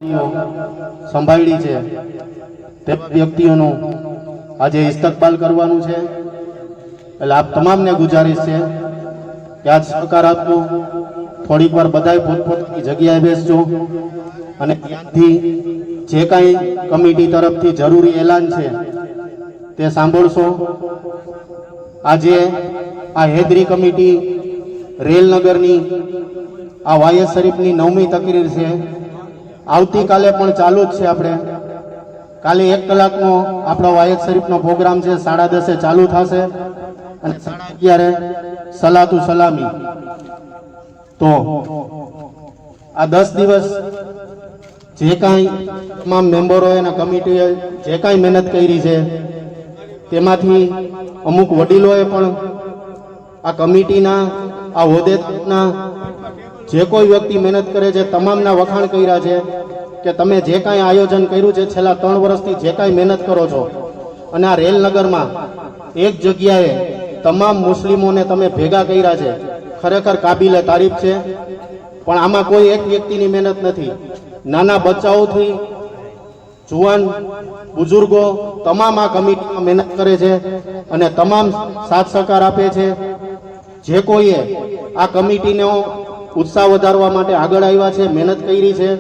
સંભાળી છે તે વ્યક્તિઓનું આજે ઇસ્તકબાલ કરવાનું છે। એટલે આપ તમામને ગુજારિશ છે કે આજ સહકાર આપજો, થોડીક વાર બધાય પોતપોતાની જગ્યાએ બેસજો અને ત્યાંથી જે કાંઈ કમિટી તરફથી જરૂરી એલાન છે તે સાંભળશો। આજે આ હૈદરી કમિટી રેલનગરની આ વાયસ શરીફની 9મી તકરીર છે। આવતીકાલે પણ ચાલુ જ છે। આપણે કાલે 1 કલાકનો આપણો વાયસ શરીફનો પ્રોગ્રામ છે, 10:30 ચાલુ થશે અને 11:30 સલાતુ સલામી। તો આ 10 દિવસ જે કાંઈ તમામ મેમ્બરોએ અને કમિટીએ જે કાંઈ મહેનત કરી છે તેમાંથી અમુક વડીલોએ પણ આ કમિટીના આ હોદ્દેદારના જે કોઈ વ્યક્તિ મહેનત કરે છે તમામના વખાણ કર્યા છે કે તમે જે કાંઈ આયોજન કર્યું છે છેલ્લા 3 વર્ષથી જે કાંઈ મહેનત કરો છો અને આ રેલનગરમાં એક જગ્યાએ તમામ મુસ્લિમોને તમે ભેગા કર્યા છે, ખરેખર કાબિલે તારીફ છે। પણ આમાં કોઈ એક વ્યક્તિની મહેનત નથી, નાના બચ્ચાઓથી જુવાન બુઝુર્ગો તમામ આ કમિટીમાં મહેનત કરે છે અને તમામ સાથ સહકાર આપે છે। જે કોઈએ આ કમિટીનો ઉત્સાહ વધારવા માટે આગળ આવ્યા છે, મહેનત કરી છે,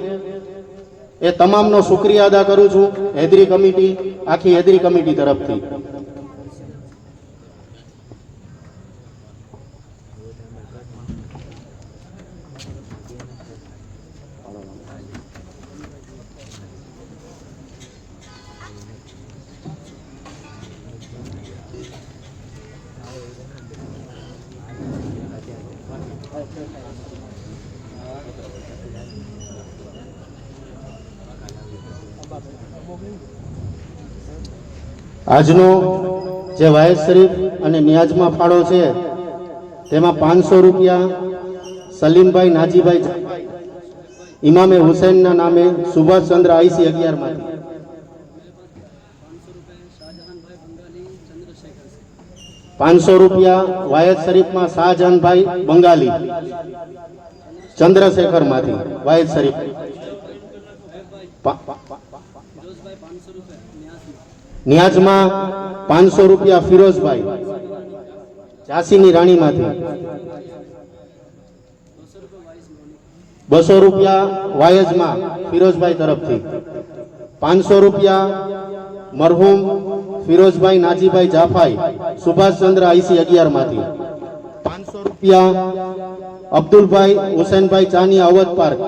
એ તમામનો શુક્રિયા અદા કરું છું હૈદરી કમિટી, આખી હૈદરી કમિટી તરફથી। આજનો જે વાયસ શરીફ અને નિયાજમાં ફાળો છે તેમાં 500 રૂપિયા સલીમભાઈ નાજીભાઈ ઇમામે હુસૈનના નામે સુભાષચંદ્ર આઈસી 11 માંથી, 500 રૂપિયા વાયસ શરીફમાં શાહજહાનભાઈ બંગાલી ચંદ્રશેખર માંથી વાયસ શરીફ, નિયાજમાં 500 રૂપિયા ફિરોઝભાઈ ઝાંસીની રાણીમાંથી, 200 રૂપિયા વાયજમાં ફિરોઝભાઈ તરફથી, 500 રૂપિયા મરહુમ ફિરોઝભાઈ નાજીભાઈ જાફાઈ સુભાષચંદ્ર આઈસી 11 માંથી, 500 રૂપિયા અબ્દુલભાઈ હુસૈનભાઈ ચાની અવધ પાર્ક,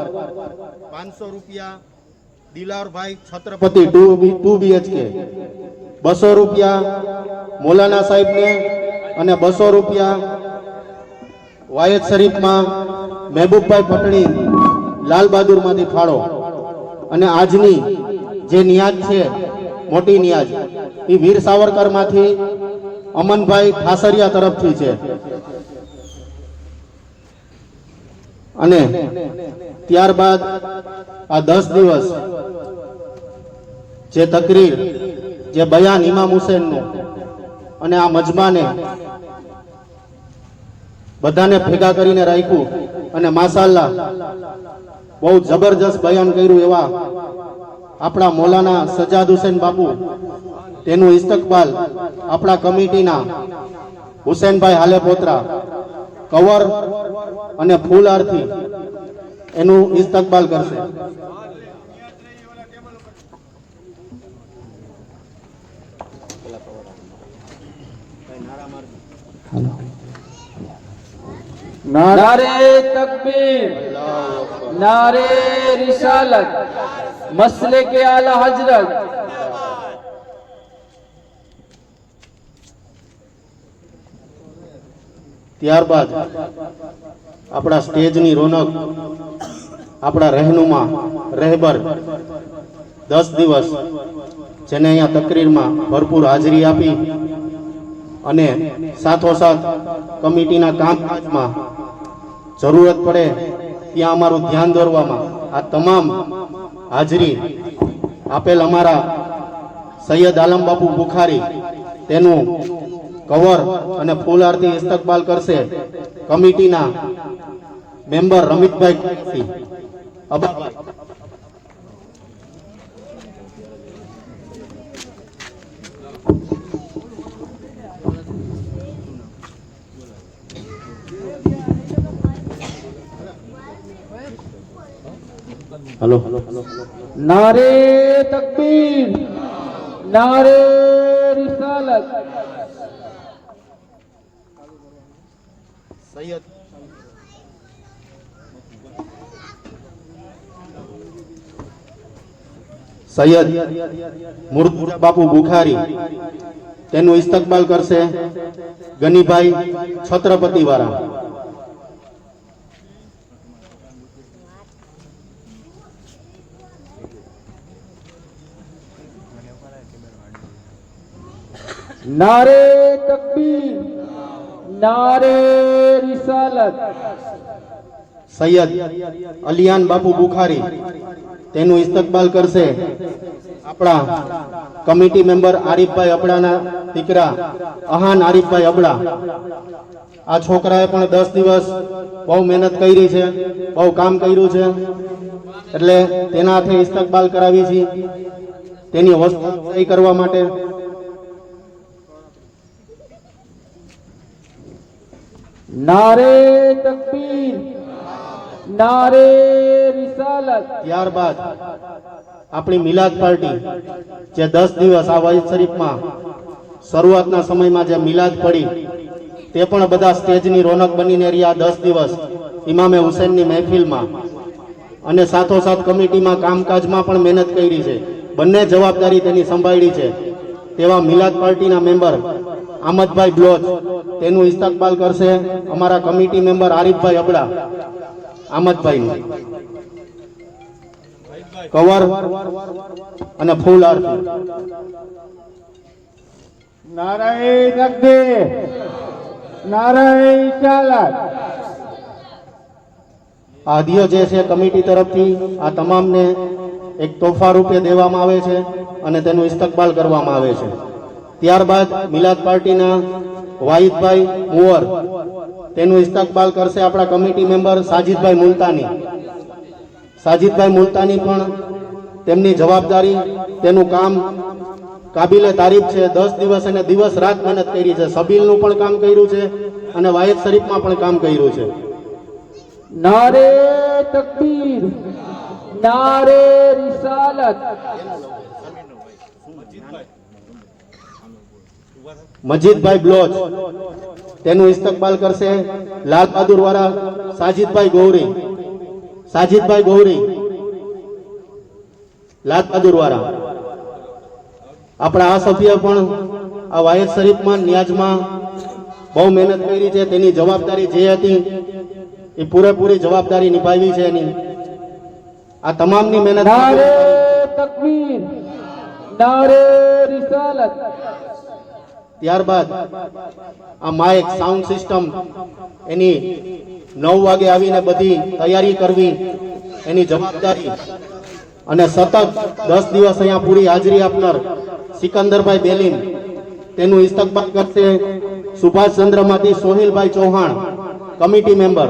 500 રૂપિયા દિલાવરભાઈ છત્રપતિ 2 BHK, 200 રૂપિયા મૌલાના સાહેબને અને 200 રૂપિયા વાયત શરીફમાં મહેબૂબભાઈ પટણી લાલ બહાદુરમાંથી ફાળો। અને આજની જે નિયાજ છે મોટી નિયાજ એ વીર સાવરકરમાંથી અમનભાઈ ઠાસરિયા તરફથી છે। અને ત્યારબાદ આ 10 દિવસ જે તકરીર, જે બયાન ઇમામ હુસૈનનું અને આ મજમાને બધાને ભેગા કરીને રાખ્યું અને માશાઅલ્લાહ બહુ જબરજસ્ત બયાન કર્યું એવા આપણા મૌલાના સજાદ હુસૈન બાપુ, તેનું ઇસ્તકબાલ આપણા કમિટીના હુસૈનભાઈ હાલેપોત્રા કવર અને ફૂલહારથી એનું ઇસ્તકબાલ કરશે। नारे तकबीर, नारे रिसालत, मसले के आला हजरत। ત્યારબાદ આપણા સ્ટેજની રોનક આપણા રહેનુમા રહેબર 10 દિવસ જેને અહીંયા તકરીરમાં ભરપૂર હાજરી આપી અને સાથોસાથ કમિટીના કામકાજમાં જરૂરત પડે ત્યાં અમારું ધ્યાન દોરવામાં આ તમામ હાજરી આપેલ અમારા સૈયદ આલમ બાપુ બુખારી તેનું કવર અને ફૂલહારથી ઇસ્તકબાલ કરશે કમિટીના મેમ્બર રમિતભાઈ અબાભાઈ હલો नारे तकबीर, नारे रिसालत। સૈયદ સૈયદ મુર્તુજા બાપુ બુખારી તેનું ઇસ્તકબાલ કરશે ગનીભાઈ છત્રપતિ વાળા। नारे तकबीर, नारे रिसालत। સૈયદ અલિયાન બાપુ બુખારી તેનું ઇસ્તકબાલ કરશે આપણા કમિટી મેમ્બર આરીફભાઈ અબડાના દીકરા અહાન આરીફભાઈ અબડા। આ છોકરાએ પણ 10 દિવસ બહુ મહેનત કરી છે, બહુ કામ કર્યું છે, એટલે તેના હાથે ઇસ્તકબાલ કરાવી છે તેની વસ્તુ સહી કરવા માટે। नारे तकबीर, नारे रिसालत। ત્યારબાદ આપણી મિલાદ પાર્ટી જે 10 દિવસ આ વાઇઝ શરીફમાં શરૂઆતના સમયમાં જે મિલાદ પડી તે પણ બધા સ્ટેજની રોનક બનીને રહ્યા 10 દિવસ ઇમામે હુસૈનની મહેફિલમાં, અને સાથોસાથ કમિટીમાં કામકાજમાં પણ મહેનત કરી છે, બંને જવાબદારી તેની સંભાળી છે તેવા મિલાદ પાર્ટીના મેમ્બર આમદભાઈ બ્લોચ તેનું ઇસ્તકબાલ કરશે અમારા કમિટી મેમ્બર આરીફભાઈ અબડા। આમદભાઈનું કવર અને ફૂલ આરતી। नारे तकबीर, नारे रिसालत। આ હદિયો જે છે કમિટી તરફથી આ તમામને એક તોહફા રૂપે દેવામાં આવે છે અને તેનું ઇસ્તકબાલ કરવામાં આવે છે। ત્યારબાદ મિલાદ પાર્ટીના વાહિદભાઈ મુવર તેનું ઇસ્તકબાલ કરશે આપણા કમિટી મેમ્બર સાજિદભાઈ મુલતાની। સાજિદભાઈ મુલતાની પણ તેમની જવાબદારી તેનું કામ કાબિલે તારીફ છે। 10 દિવસ અને દિવસ રાત મહેનત કરી છે, સબીલનું પણ કામ કર્યું છે અને વાહિદ શરીફમાં પણ કામ કર્યું છે। नारे तकबीर, नारे रिसालत। મજીદભાઈ બ્લોચ તેનું ઇસ્તકબાલ કરશે લાલ બહાદુર વાળા સાજિદભાઈ ગૌરી। સાજિદભાઈ ગૌરી લાલ બહાદુર વાળા આપણા આ સભ્ય પણ આ વાહિદ શરીફમાં નિયાજમાં બહુ મહેનત કરી છે, તેની જવાબદારી જે હતી એ પૂરેપૂરી જવાબદારી નિભાવી છે એની। આ તમામની મહેનત नारे तकबीर, नारे रिसालत। ત્યારબાદ આ માઇક સાઉન્ડ સિસ્ટમ એની 9 વાગે આવીને બધી તૈયારી કરવી એની જવાબદારી, અને સતત 10 દિવસ અહીંયા પૂરી હાજરી આપનાર સિકંદરભાઈ બેલીમ તેનું ઇસ્તકબાલ કરશે સુભાષચંદ્રમાંથી સોહિલભાઈ ચૌહાણ, કમિટી મેમ્બર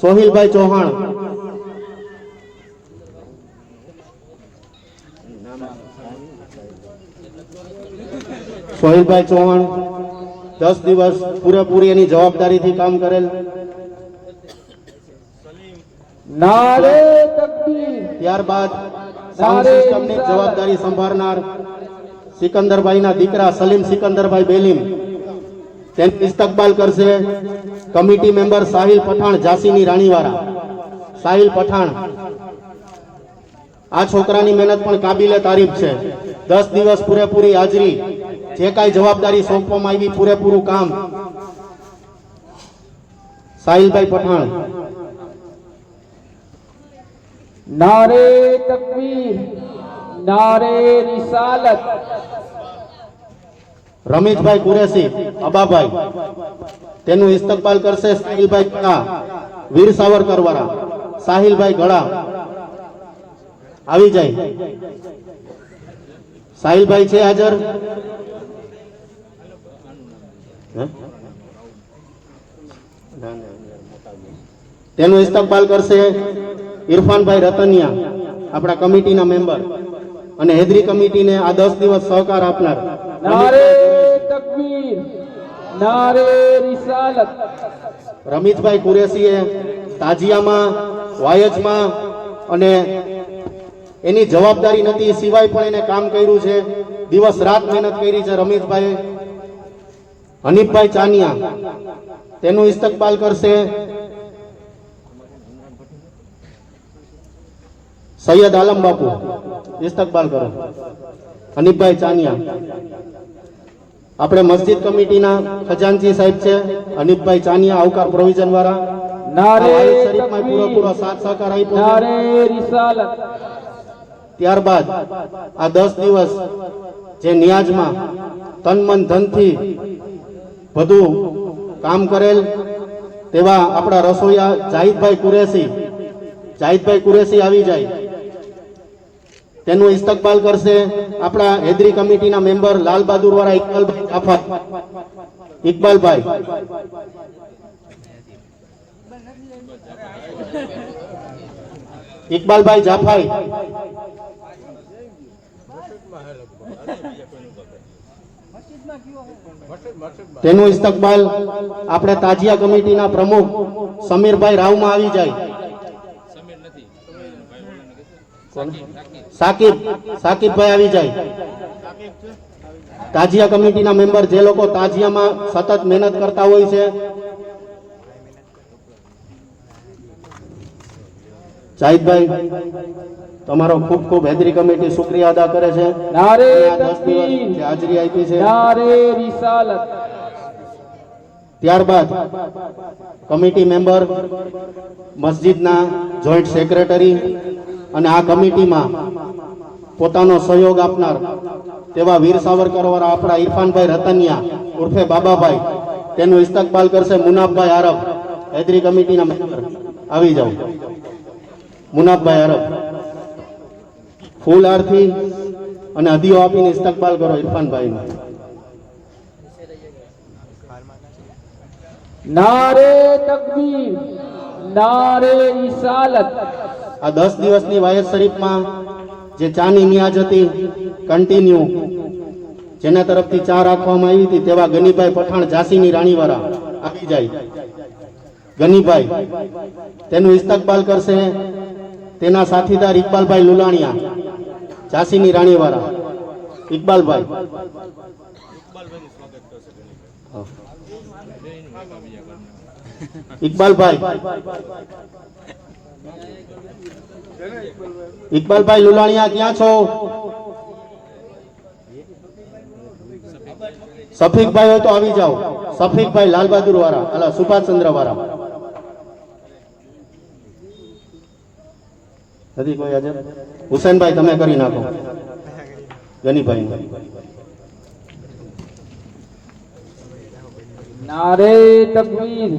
સોહિલભાઈ ચૌહાણ। સોહિલભાઈ ચૌહાણ 10 દિવસ પૂરેપૂરી એની જવાબદારીથી કામ કરેલ। नारे तकबीर, ત્યારબાદ સાઉન્ડ સિસ્ટમની જવાબદારી સંભાળનાર સિકંદરભાઈના દીકરા સલીમ સિકંદરભાઈ બેલીમ તેનું ઇસ્તકબાલ કરશે કમિટી મેમ્બર સાહિલ પઠાણ ઝાંસીની રાણીવાળા। સાહિલ પઠાણ આ છોકરાની મહેનત પણ કાબિલે તારીફ છે। 10 દિવસ પૂરેપૂરી હાજરી, જે કાંઈ જવાબદારી સોંપવામાં આવી પૂરેપૂરું કામ સાહિલભાઈ પઠાણ। नारे तकबीर, नारे रिसालत। રમેશભાઈ કુરેશી અબાભાઈ તેનું ઇસ્તકબાલ કરશે સાહિલભાઈ ગળા, વીર સાવરકર વાળા। સાહિલભાઈ ગળા આવી જાય। સાહિલભાઈ છે હાજર? તેનું ઇસ્તકબાલ કરશે ઇરફાનભાઈ રતનિયા, આપણા કમિટીના મેમ્બર અને હેદરી કમિટીને આ 10 દિવસ સહકાર આપનાર। नारे तकबीर, नारे रिसालत। રમીતભાઈ કુરેશીએ તાજિયામાં, વાયજમાં અને એની જવાબદારી નથી, સિવાય પણ એને કામ કર્યું છે, દિવસ રાત મહેનત કરી છે રમેશભાઈ. હનીફભાઈ ચાનિયા, તેનું ઇસ્તકબાલ કરશે સૈયદ આલમ બાપુ. ઇસ્તકબાલ કરો હનીફભાઈ ચાનિયા. આપણે મસ્જિદ કમિટીના ખજાનચી સાહેબ છે હનીફભાઈ ચાનિયા, આવકાર પ્રોવિઝન વાળા. नारे વાઇસ શરીફમાં तकबीर, પૂરો સાથ સહકાર આપ્યો છે. नारे रिसालत, ત્યારબાદ આ 10 દિવસ જે નિયાજમાં તન મન ધનથી બધું કામ કરેલ તેવા આપણા રસોઈયા જાહિદભાઈ કુરેશી આવી જાય, તેનું ઇસ્તકબાલ કરશે આપણા હેદરી કમિટીના મેમ્બર લાલ બહાદુર વાળા ઇકબાલભાઈ જાફર. ઇકબાલભાઈ ઇકબાલભાઈ જાફાઈ. તેનું ઇસ્તકબાલ આપણે તાજિયા કમિટીના પ્રમુખ સમીરભાઈ રાવમાં આવી જાય. સાકિબભાઈ આવી જાય. તાજિયા કમિટીના મેમ્બર જે લોકો તાજિયામાં સતત મહેનત કરતા હોય છે. જાહિદભાઈ, તમારો ખૂબ ખૂબ હેદરી કમિટી શુક્રિયા અદા કરે છે. नारे આ 10 દિવસ तकबीर, જે હાજરી આપી છે. नारे रिसालत, ત્યારબાદ કમિટી મેમ્બર, મસ્જિદના જોઈન્ટ સેક્રેટરી અને આ કમિટીમાં પોતાનો સહયોગ આપનાર તેવા વીર સાવરકર વાળા આપણા ઇરફાનભાઈ રતનિયા ઉર્ફે બાબાભાઈ, તેનું ઇસ્તકબાલ કરશે મુનાફભાઈ આરબ. હેદરી કમિટીના મેમ્બર આવી જાઓ. મુનાફભાઈ આરબ, ફૂલ હારથી અને હદીઓ આપીને ઇસ્તકબાલ કરો ઇરફાનભાઈનું. नारे तकबीर, नारे रिसालत, આ 10 દિવસની વાયત શરીફમાં જે ચાની નિયાજ હતી કન્ટિન્યુ, જેના તરફથી ચા રાખવામાં આવી હતી, તેવા ગનીભાઈ પઠાણ ઝાંસીની રાણીવાળા આવી જાય. ગનીભાઈ, તેનું ઇસ્તકબાલ કરશે તેના સાથીદાર ઇકબાલભાઈ લુલાણિયા, ઝાંસીની રાણીવાળા. ઇકબાલભાઈ ઇકબાલભાઈ લુલાણિયા ક્યાં છો? સફીકભાઈ હોય તો આવી જાઓ. સફીકભાઈ લાલ બહાદુર વાળા, અલા સુભાષચંદ્ર વાળા. નથી કોઈ હાજર? હુસેનભાઈ તમે કરી નાખો ગનીભાઈ. नारे तकबीर,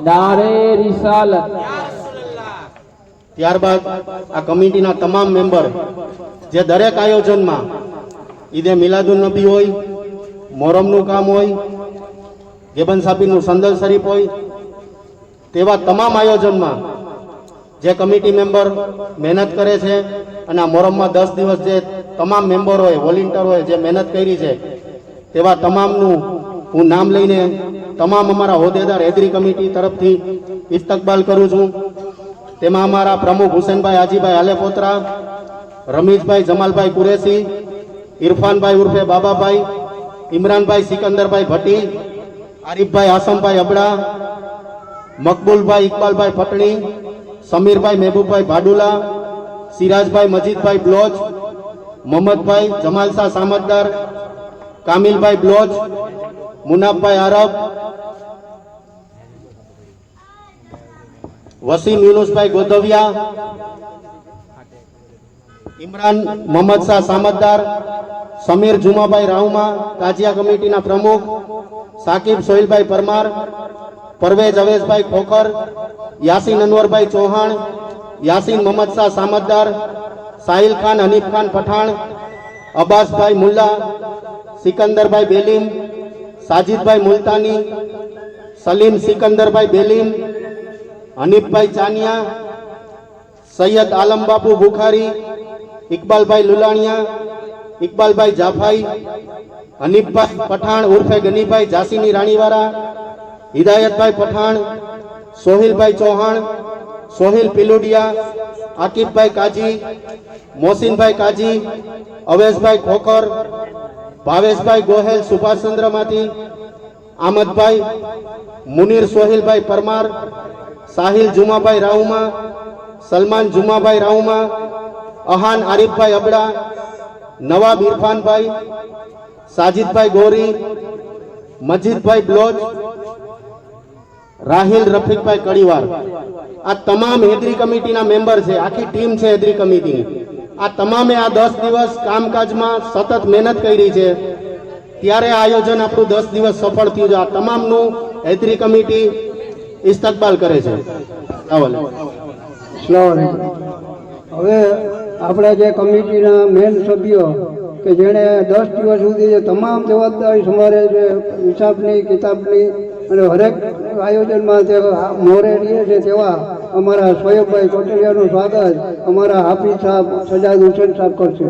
नारे रिसालत, ત્યારબાદ આ કમિટીના તમામ મેમ્બર જે દરેક આયોજનમાં ઈદે મિલાદુન નબી હોય, મોહરમનું કામ હોય, ગેબન સાબીનું સંદલ શરીફ હોય, તેવા તમામ આયોજનમાં જે કમિટી મેમ્બર મહેનત કરે છે અને આ મોહરમમાં 10 દિવસ જે તમામ મેમ્બરોએ વોલેન્ટિયરોએ જે મહેનત કરી છે તેવા તમામનું હું નામ લઈને તમામ અમારા હોદ્દેદાર હેદરી કમિટી તરફથી ઇસ્તકબાલ કરું છું. તેમાં અમારા પ્રમુખ હુસેનભાઈ હાજીભાઈ આલેપોત્રા, રમીજભાઈ જમાલભાઈ કુરેશી, ઇરફાનભાઈ ઉર્ફે બાબાભાઈ, ઇમરાનભાઈ સિકંદરભાઈ ભટ્ટી, આરીફભાઈ આસમભાઈ અબડા, મકબૂલભાઈ ઇકબાલભાઈ પટણી, સમીરભાઈ મહેબૂબભાઈ ભાડુલા, સિરાજભાઈ મજીદભાઈ બ્લોચ, મોહમ્મદભાઈ જમાલશાહ સામતદાર, કામિલભાઈ બ્લોચ, મુનાફભાઈ આરબ, વસીમ યુનુસભાઈ ગોધવિયા, ઇમરાન મોહમ્મદ શાહ સામતદાર, સમીર જુમાભાઈ રાવમા, તાજિયા કમિટીના પ્રમુખ, સાકિબ સોહિલભાઈ પરમાર, પરવેજ અવેશભાઈ ખોખર, યાસીન અનવરભાઈ ચૌહાણ, યાસીન મોહમ્મદ શાહ સામતદાર, સાહિલ ખાન હનીફ ખાન પઠાણ, અબ્બાસભાઈ મુલ્લા, સિકંદરભાઈ બેલીમ, સાજિદભાઈ મુલતાની, સલીમ સિકંદરભાઈ બેલીમ, હનીફભાઈ ચાનિયા, સૈયદ આલમ બાપુ બુખારી, ઇકબાલભાઈ લુલાણિયા, ઇકબાલભાઈ જાફાઈ, હનીફભાઈ પઠાણ ઉર્ફે ગનીભાઈ ઝાંસીની રાણીવાળા, હિદાયતભાઈ પઠાણ, સોહિલભાઈ ચૌહાણ, સોહિલ પિલુડિયા, આકિબભાઈ કાજી, મોહસિનભાઈ કાજી, અવેશભાઈ ખોખર, ભાવેશભાઈ ગોહેલ સુભાષચંદ્રમાંથી, આમદભાઈ, મુનીર સોહિલભાઈ પરમાર, સાહિલ જુમાભાઈ રાઉમા, સલમાન જુમાભાઈ રાઉમા, અહાન આરીફભાઈ અબડા, નવાબ ઇરફાનભાઈ, સાજિદભાઈ ગોરી, મજીદભાઈ બ્લોચ, રાહિલ રફીકભાઈ કડીવાર. આ તમામ હેદરી કમિટીના મેમ્બર છે, આખી ટીમ છે હેદરી કમિટીની. આ તમામે આ 10 દિવસ કામકાજમાં સતત મહેનત કરી છે, ત્યારે આ આયોજન આપણું 10 દિવસ સફળ થયું છે. આ તમામનું હેદરી કમિટી ઇસ્તકબાલ કરે છે. હવે આપણા જે કમિટીના મેન સભ્યો કે જેણે 10 દિવસ સુધી તમામ જવાબદારી સંભાળે છે, હિસાબની કિતાબની અને હરેક આયોજનમાં તે મોરે રહે છે, તેવા અમારા સોયબભાઈ કોટડિયાનું સ્વાગત અમારા હાફિઝ સાહેબ સજાદ હુસેન સાહેબ કરશે.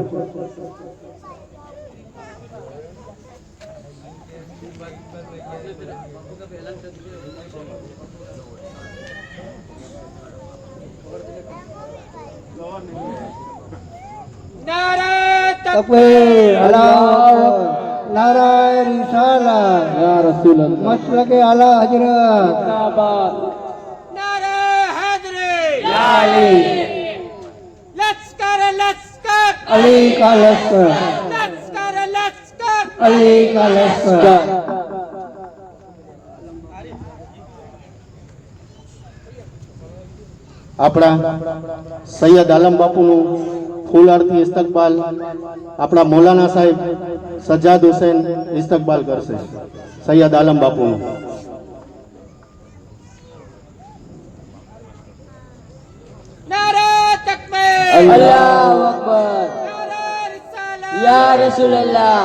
તકબીર, અલ્લાહુ અકબર, નારાએ રિસાલત, યા રસૂલલ્લાહ, મસલકે આલા હજરત, જિંદાબાદ, नारे हैदरी યા અલી, लश्कर लश्कर અલી કા લશ્કર, लश्कर लश्कर અલી કા લશ્કર. આપણા સૈયદ આલમ બાપુનું ફૂલહારથી ઇસ્તકબાલ આપણા મૌલાના સાહેબ સજાદ હુસેન ઇસ્તકબાલ કરશે. સૈયદ આલમ બાપુનું. नारे तकबीर અલ્લાહુ અકબર, नारे रिसालत યા રસૂલલ્લાહ,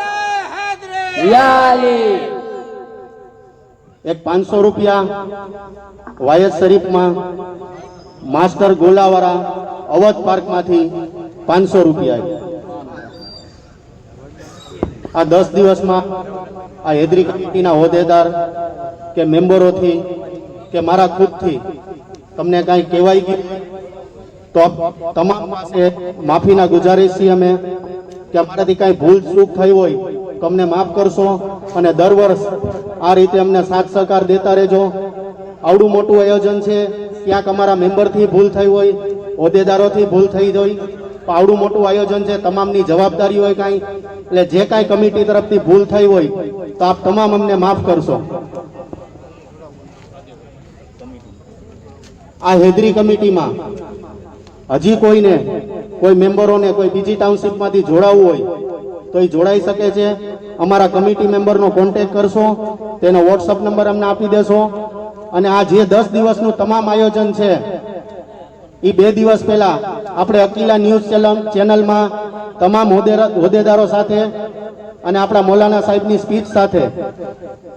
नारे हैदरी યા અલી. એક 500 રૂપિયા વાયત શરીફમાં માસ્ટર ગોલાવાળા અવધ પાર્કમાંથી 500 રૂપિયા. આ 10 દિવસમાં આ હેદરી કમિટીના હોદ્દેદાર કે મેમ્બરોથી કે મારા ખુદથી તમને કાંઈ કહેવાય ગયું તો તમામ પાસે માફીના ગુજારિશ છીએ અમે કે અમારાથી કાંઈ ભૂલ ચૂક થઈ હોય તો અમને માફ કરશો અને દર વર્ષ આ રીતે અમને સાથ સહકાર દેતા રહેજો. આવડું મોટું આયોજન છે, ક્યાંક અમારા મેમ્બરથી ભૂલ થઈ હોય, હોદ્દેદારોથી ભૂલ થઈ હોય, તો આવડું મોટું આયોજન છે, તમામની જવાબદારી હોય કાંઈ, એટલે જે કાંઈ કમિટી તરફથી ભૂલ થઈ હોય તો આપ તમામ અમને માફ કરશો. આ હેદરી કમિટીમાં હજી કોઈને કોઈ મેમ્બરોને કોઈ બીજી ટાઉનશીપમાંથી જોડાવવું હોય તો એ જોડાઈ શકે છે. અમારા કમિટી મેમ્બરનો કોન્ટેક્ટ કરશો, તેનો વોટ્સઅપ નંબર અમને આપી દેશો. અને આ જે 10 દિવસનું તમામ આયોજન છે એ 2 દિવસ પહેલા આપણે અકીલા ન્યૂઝ ચેનલમાં તમામ હોદ્દેદારો સાથે અને આપણા મૌલાના સાહેબની સ્પીચ સાથે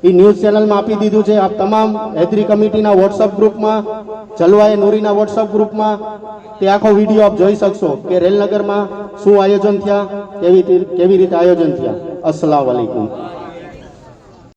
એ ન્યૂઝ ચેનલમાં આપી દીધું છે. આપ તમામ હેદરી કમિટીના વોટ્સઅપ ગ્રુપમાં, જલવાએ નૂરીના વોટ્સઅપ ગ્રુપમાં તે આખો વિડીયો આપ જોઈ શકશો કે રેલનગરમાં શું આયોજન થયા, કેવી રીતે આયોજન થયા. અસ્સલામુ અલૈકુમ.